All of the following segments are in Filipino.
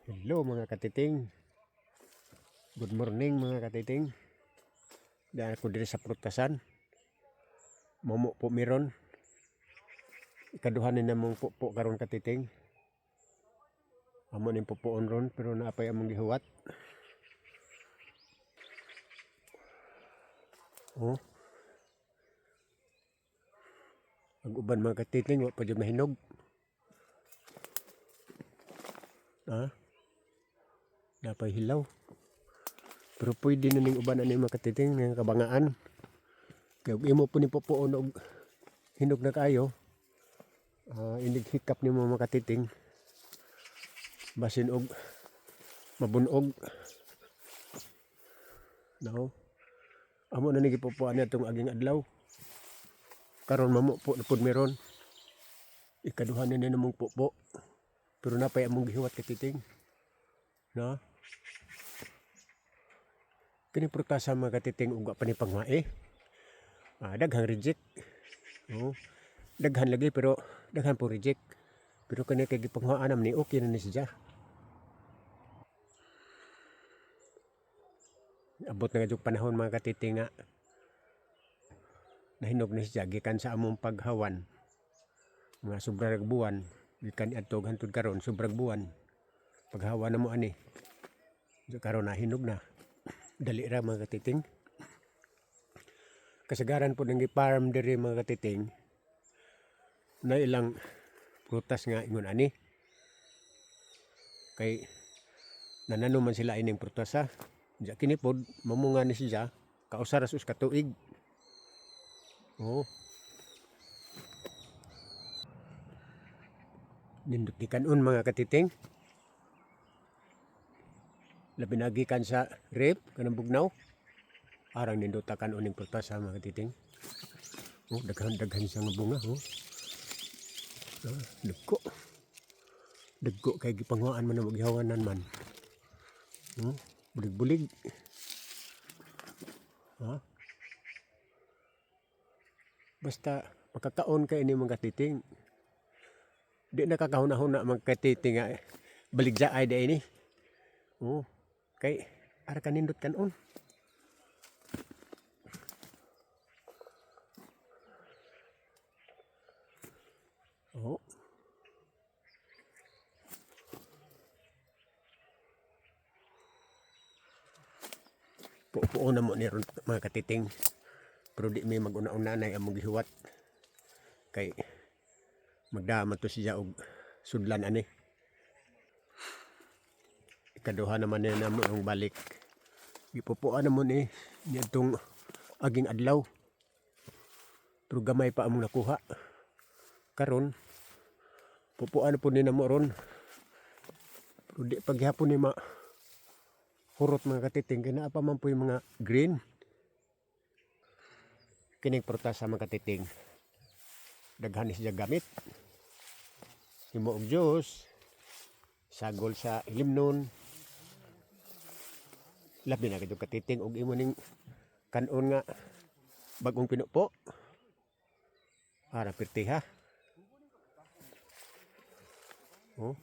Hello mga katiting. Good morning mga katiting. Dahil ako diri sa prutasan. Momo po miron. Ikaduhanin na mong po karon katiting. Amo ning pupuon ron pero naapay among gihuwat. Oh. Ang uban mga katiting wa pa jud mahinog. Napay hilaw. Pero pwede na ning uban ani mga katiting ng kabangaan. Kaya imo po ni pupuon og hinog na kayo. Inig hikap ni mga katiting. Basin og mabunog. No. Amo na ni gipupuan atong aging adlaw. Karon mamo po napud meron. Ikaduhan na namong pupo. Pero napay among gihuwat katiting. No. Kini prutasa mga katiting ug pa ni pangwae. Daghang reject. No. Daghan lagi pero daghan po reject. Pero kani kay gipangwaan nam ni okay na ni siya. Abot na jud panahon mga katiting nga nahinog na siya gikan sa among paghawan. Mga sobrang buwan gikan adto hangtod karon sobrang buwan. Paghawan na mo ani. Karon nahinog na. Dali ra mga katiting. Kasagaran po nang gi-farm diri mga katiting. Na ilang prutas nga ingon ani. Kay nanano man sila ining prutasa. Diya kini pod mamunga ni siya kausar sus katuig. Oh. Nindot gikanon mga katiting. Labi na gikan sa rep kanang bugnaw. Arang nindot kanon ning prutasa mga katiting. Oh, daghan siya nga bunga, oh. Dagko. Dagko kay gipanghuan man ang gihawanan man. Bulig-bulig. Basta makakaon kay ini mga katiting. Di nakakahuna-huna mga katiting nga baligja ay day ni. Oh, kay ara kanindot kanon. Oh. Puo na mo ni ron mga katiting. Pero di may mag-una-una na among gihuwat. Kay magdama to siya og sudlan ani. Ikaduha naman niya namo ang balik. Gipupuan na mo ni nitong aging adlaw. Pero gamay pa among nakuha. Karon pupuan po ni namo ron. Pero di paghapon ni hurot mga katiting kina pa man po yung mga green. Kining prutas sa mga katiting. Daghan siya gamit. Himo og juice. Sagol sa limnon. Labi na kadto katiting og imo ning kanon nga bagong pinupo. Ara pirtiha. Oh.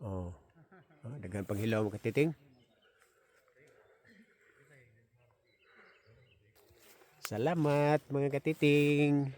Oh. Daghan panghilaw mga katiting. Salamat mga katiting.